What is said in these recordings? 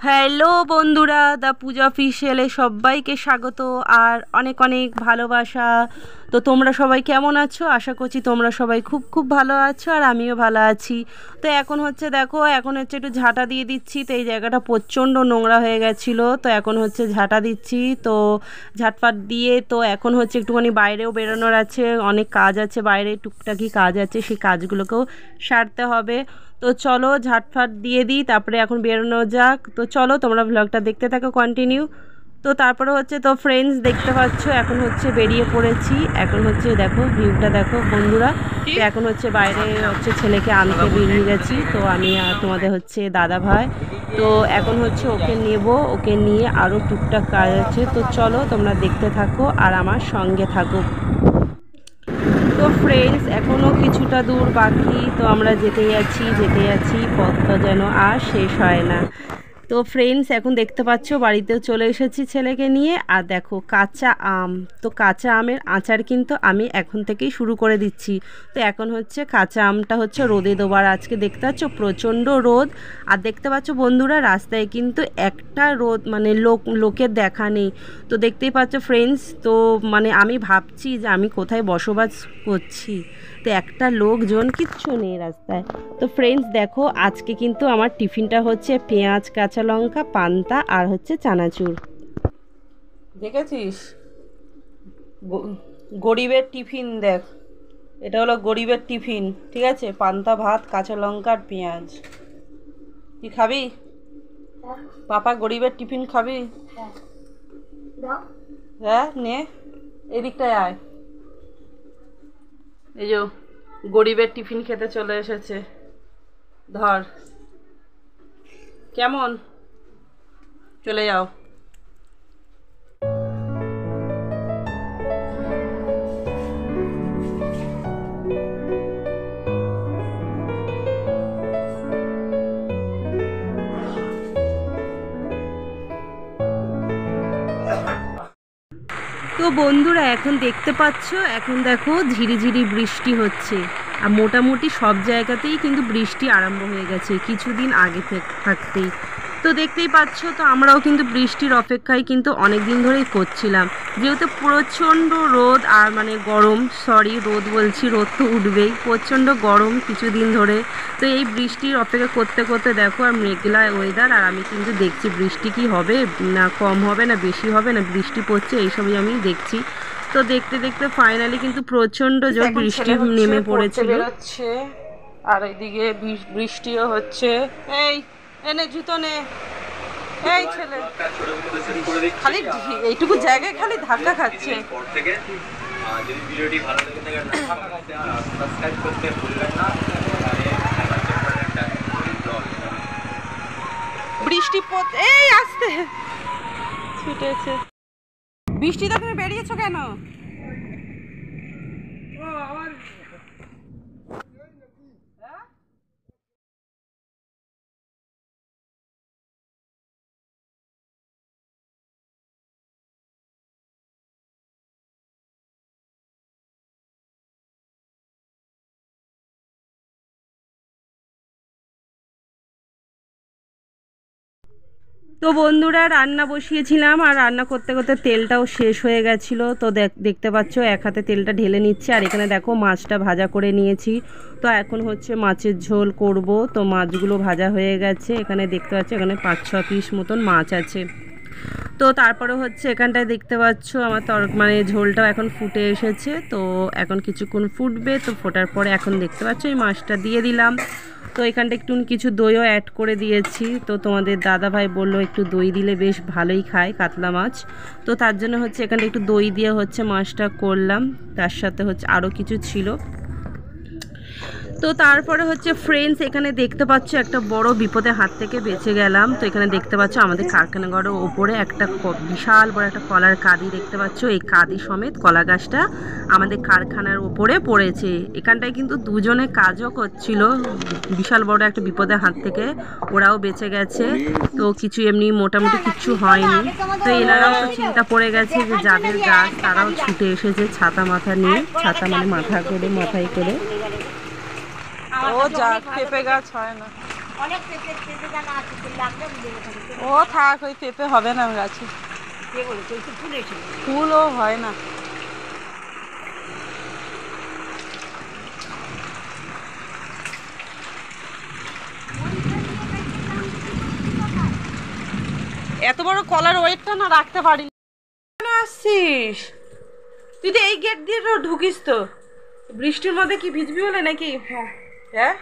Hello বন্ধুরা, the পূজা অফিসিয়ালে সবাইকে স্বাগত আর অনেক অনেক ভালোবাসা। তো তোমরা সবাই কেমন আছো? আশা করছি তোমরা সবাই খুব খুব ভালো আছো আর আমিও ভালো আছি। তো এখন হচ্ছে দেখো, এখন হচ্ছে একটু ঝাঁটা দিয়ে দিচ্ছি। তো এই জায়গাটা প্রচণ্ড নোংরা হয়ে গেছিলো, তো এখন হচ্ছে ঝাঁটা দিচ্ছি। তো ঝাঁটফাট দিয়ে তো এখন হচ্ছে একটুখানি বাইরেও বেরোনোর আছে, অনেক কাজ আছে বাইরে, টুকটাকি কাজ আছে, সেই কাজগুলোকেও সারতে হবে। তো চলো ঝাঁটফাট দিয়ে দিই, তারপরে এখন বেরোনো যাক। তো চলো তোমরা ব্লগটা দেখতে থাকো কন্টিনিউ। তো তারপরে হচ্ছে তো ফ্রেন্ডস দেখতে পাচ্ছ, এখন হচ্ছে বেরিয়ে পড়েছি। এখন হচ্ছে দেখো ভিউটা দেখো বন্ধুরা। তো এখন হচ্ছে বাইরে হচ্ছে ছেলেকে আনতে বেরিয়ে গেছি। তো আমি আর তোমাদের হচ্ছে দাদা ভাই। তো এখন হচ্ছে ওকে নেব, ওকে নিয়ে আরও টুকটাক কাজ আছে। তো চলো তোমরা দেখতে থাকো আর আমার সঙ্গে থাকো। তো ফ্রেন্ডস এখনও কিছুটা দূর বাকি, তো আমরা যেতে যাচ্ছি, পথটা যেন আর শেষ হয় না। তো ফ্রেন্ডস এখন দেখতে পাচ্ছ বাড়িতেও চলে এসেছি ছেলেকে নিয়ে। আর দেখো কাঁচা আম, তো কাঁচা আমের আচার কিন্তু আমি এখন থেকেই শুরু করে দিচ্ছি। তো এখন হচ্ছে কাঁচা আমটা হচ্ছে রোদে দেওয়ার, আজকে দেখতে পাচ্ছ প্রচণ্ড রোদ। আর দেখতে পাচ্ছ বন্ধুরা রাস্তায় কিন্তু একটা রোদ মানে লোকের দেখা নেই। তো দেখতেই পাচ্ছ ফ্রেন্ডস, তো মানে আমি ভাবছি যে আমি কোথায় বসবাস করছি, তো একটা লোকজন কিচ্ছু নেই রাস্তায়। তো ফ্রেন্ডস দেখো আজকে কিন্তু আমার টিফিনটা হচ্ছে পেঁয়াজ, কাঁচা লঙ্কা, পান্তা আর হচ্ছে চানাচুর। দেখেছিস গরিবের টিফিন, দেখ এটা হলো গরিবের টিফিন, ঠিক আছে? পান্তা ভাত, কাঁচা লঙ্কা আর পেঁয়াজ। তুই খাবি? পাপা গরিবের টিফিন খাবি? হ্যাঁ নে, এদিকটায় আয়। এই যে গরিবের টিফিন খেতে চলে এসেছে, ধর। কেমন? চলে যাও। তো বন্ধুরা এখন দেখতে পাচ্ছ, এখন দেখো ঝিরিঝিরি বৃষ্টি হচ্ছে। আর মোটামুটি সব জায়গাতেই কিন্তু বৃষ্টি আরম্ভ হয়ে গেছে কিছুদিন আগে থাকতেই। তো দেখতেই পাচ্ছ, তো আমরাও কিন্তু বৃষ্টির অপেক্ষায় কিন্তু অনেক দিন ধরেই করছিলাম, যেহেতু প্রচণ্ড রোদ আর মানে গরম, রোদ বলছি, রোদ তো উঠবেই, প্রচণ্ড গরম কিছুদিন ধরে। তো এই বৃষ্টির অপেক্ষা করতে করতে দেখো আর মেঘলা ওয়েদার, আর আমি কিন্তু দেখছি বৃষ্টি কি হবে না কম হবে না বেশি হবে না বৃষ্টি পড়ছে এইসবই আমি দেখছি। তো দেখতে দেখতে ফাইনালি কিন্তু প্রচণ্ড জোর বৃষ্টি নেমে পড়েছিল। আর এইদিকে বৃষ্টিও হচ্ছে। এই এনে জুতো নে, এই ছেলে খালি এইটুকু জায়গায় খালি ধাক্কা খাচ্ছে। বৃষ্টি এই আসতে ছুটেছে। বৃষ্টিতে তুমি বেরিয়েছো কেন? তো বন্ধুরা রান্না বসিয়েছিলাম, আর রান্না করতে করতে তেলটাও শেষ হয়ে গেছিলো। তো দেখতে পাচ্ছ এক হাতে তেলটা ঢেলে নিচ্ছে, আর এখানে দেখো মাছটা ভাজা করে নিয়েছি। তো এখন হচ্ছে মাছের ঝোল করব। তো মাছগুলো ভাজা হয়ে গেছে, এখানে দেখতে পাচ্ছ এখানে 5-6 পিস মতন মাছ আছে। তো তারপরে হচ্ছে এখানটায় দেখতে পাচ্ছ আমার মানে ঝোলটাও এখন ফুটে এসেছে। তো এখন কিছুক্ষণ ফুটবে, তো ফোটার পরে এখন দেখতে পাচ্ছ এই মাছটা দিয়ে দিলাম। তো এখানটা একটু কিছু দইও অ্যাড করে দিয়েছি। তো তোমাদের দাদা ভাই বললো একটু দই দিলে বেশ ভালোই খায় কাতলা মাছ, তো তার জন্য হচ্ছে এখানটা একটু দই দিয়ে হচ্ছে মাছটা করলাম। তার সাথে হচ্ছে আরও কিছু ছিল। তো তারপরে হচ্ছে ফ্রেন্ডস এখানে দেখতে পাচ্ছ একটা বড় বিপদের হাত থেকে বেঁচে গেলাম। তো এখানে দেখতে পাচ্ছ আমাদের কারখানাঘরের ওপরে একটা বিশাল বড় একটা কলার কাঁদি দেখতে পাচ্ছ, এই কাঁদি সমেত কলা গাছটা আমাদের কারখানার ওপরে পড়েছে। এখানটায় কিন্তু দুজনে কাজও করছিল, বিশাল বড় একটা বিপদের হাত থেকে ওরাও বেঁচে গেছে। তো কিছু এমনি মোটামুটি কিচ্ছু হয়নি। তো এনারাও তো চিন্তা পড়ে গেছে যে যাদের গাছ তারাও ছুটে এসেছে ছাতা মাথা নিয়ে, ছাতা মানে মাথায় করে। ও যা পেঁপে গাছ হয় না। ও থাক, ওই পেঁপে হবে না গাছে, ফুলও হয় না। এত বড় কলার ওয়েটটা না রাখতে পারি। কেন আসছিস তুই? তো এই গেট দিয়ে তো ঢুকিস, তো বৃষ্টির মধ্যে কি ভিজবি বলে নাকি? হ্যাঁ,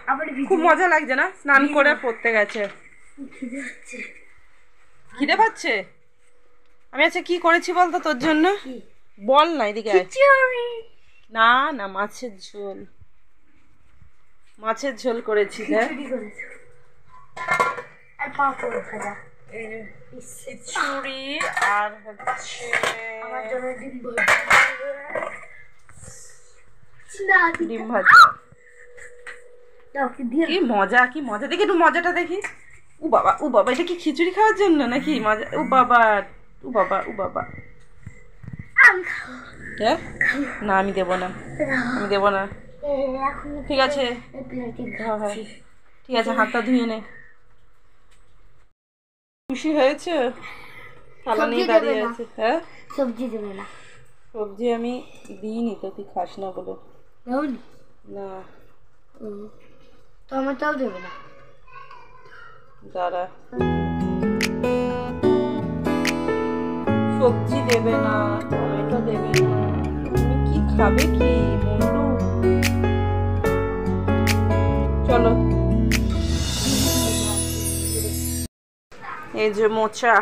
খুব মজা লাগছে না? স্নান করে পড়তে গেছে। খিদে পাচ্ছে? আমি আচ্ছা কি করেছি বলতো তোর জন্য? বল না, এদিকে না না, মাছের ঝোল, মাছের ঝোল করেছি। খিচুড়ি আর হচ্ছে ডিম ভাজা। কি মজা, কি মজা! দেখি একটু মজাটা দেখি। ও বাবা, ও বাবা, এটা কি খিচুড়ি খাওয়ার জন্য নাকি মজা? ও বাবা, ও বাবা, ও বাবা। না, আমি দেবো না, আমি দেবো না। ঠিক আছে, ঠিক আছে, হাতটা ধুয়ে নে। খুশি হয়েছে? থালা নিয়ে দাঁড়িয়ে আছে। হ্যাঁ, সবজি দেবে না? সবজি আমি দিইনি তো, তুই খাস না বলে। না, টমেটোও দেবে না? দাঁড়া, সবজি দেবে না, টমেটো দেবে না, তুমি কি খাবে কি মন্টু? চলো, এই যে মোচা।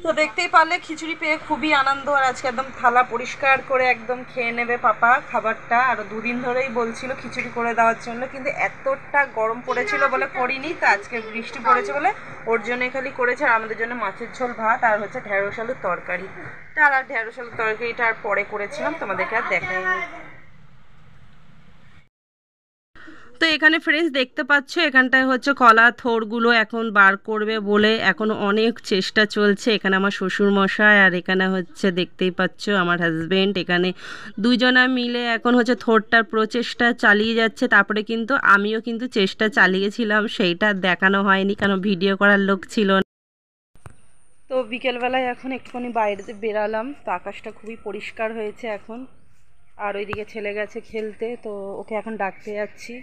তো দেখতেই পারলে খিচুড়ি পেয়ে খুবই আনন্দ। আর আজকে একদম থালা পরিষ্কার করে একদম খেয়ে নেবে পাপা খাবারটা। আর দুদিন ধরেই বলছিল খিচুড়ি করে দেওয়ার জন্য, কিন্তু এতটা গরম পড়েছিল বলে করিনি। তো আজকে বৃষ্টি পড়েছে বলে ওর জন্য খালি করেছে। আর আমাদের জন্য মাছের ঝোল, ভাত আর হচ্ছে ঢেঁড়স আলুর তরকারি। তার আর ঢেঁড়স আলুর তরকারিটা আর পরে করেছিলাম, তোমাদেরকে আর দেখাইনি। তো এখানে ফ্রেন্ডস দেখতে পাচ্ছ, এখানটায় হচ্ছে কলা থোড়গুলো এখন বার করবে বলে এখন অনেক চেষ্টা চলছে। এখানে আমার শ্বশুর মশাই আর এখানে হচ্ছে দেখতেই পাচ্ছ আমার হাজবেন্ড, এখানে দুজনা মিলে এখন হচ্ছে থোড়টার প্রচেষ্টা চালিয়ে যাচ্ছে। তারপরে কিন্তু আমিও কিন্তু চেষ্টা চালিয়েছিলাম, সেইটা দেখানো হয়নি কারণ ভিডিও করার লোক ছিল না। তো বিকেলবেলায় এখন একটুখানি বাইরে বেরালাম, তো আকাশটা খুবই পরিষ্কার হয়েছে এখন। আর ওইদিকে ছেলে গেছে খেলতে, তো ওকে এখন ডাকতে যাচ্ছি,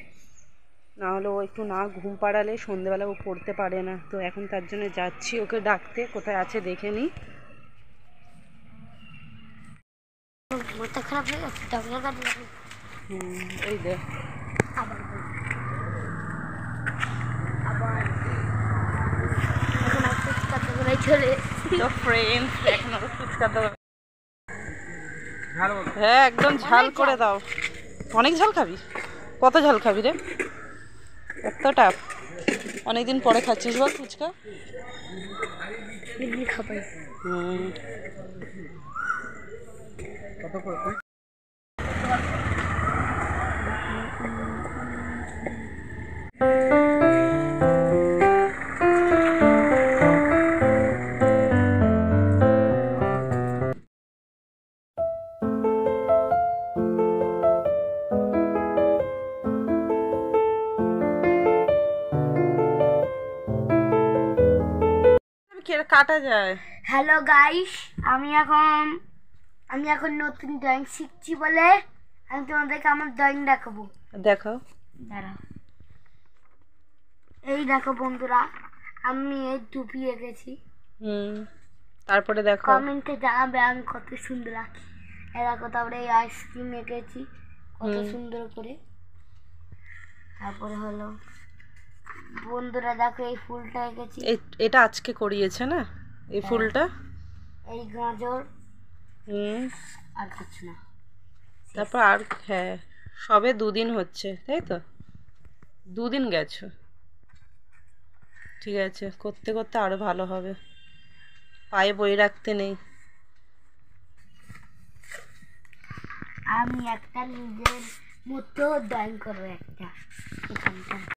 না হলে ও একটু না ঘুম পাড়ালে সন্ধেবেলা ও পড়তে পারে না। তো এখন তার জন্য যাচ্ছি ওকে ডাকতে, কোথায় আছে দেখে নিই। এই দে, হ্যাঁ একদম ঝাল করে দাও। অনেক ঝাল খাবি? কত ঝাল খাবি রে? এতটা? অনেকদিন পরে খাচ্ছিস বল ফুচকা? কাটা যায়। হ্যালো গাইস, আমি এখন নতুন ড্রয়িং শিখছি বলে আমি তোমাদেরকে আমার ড্রয়িং দেখাবো। দেখো, দাঁড়াও। এই দেখো বন্ধুরা, আমি এই টুপি এঁকেছি। তারপরে দেখো, কমেন্টে জানাবে আমি কত সুন্দর আঁকি। দেখো, তারপরে এই আইসক্রিম এঁকেছি কত সুন্দর করে। তারপরে হলো বন্ধুরা দেখো, এই ফুলটা এঁকেছি। এটা আজকে করিয়েছে না এই ফুলটা? এই গাজর, আর কিছু না। তারপর আর হ্যাঁ, সবে দুদিন হচ্ছে তাই তো? দুদিন গেছো, ঠিক আছে, করতে করতে আরো ভালো হবে। পায়ে বই রাখতে নেই। আমি একটা নিজের মতো ড্রয়িং করবো একটা এখানটা।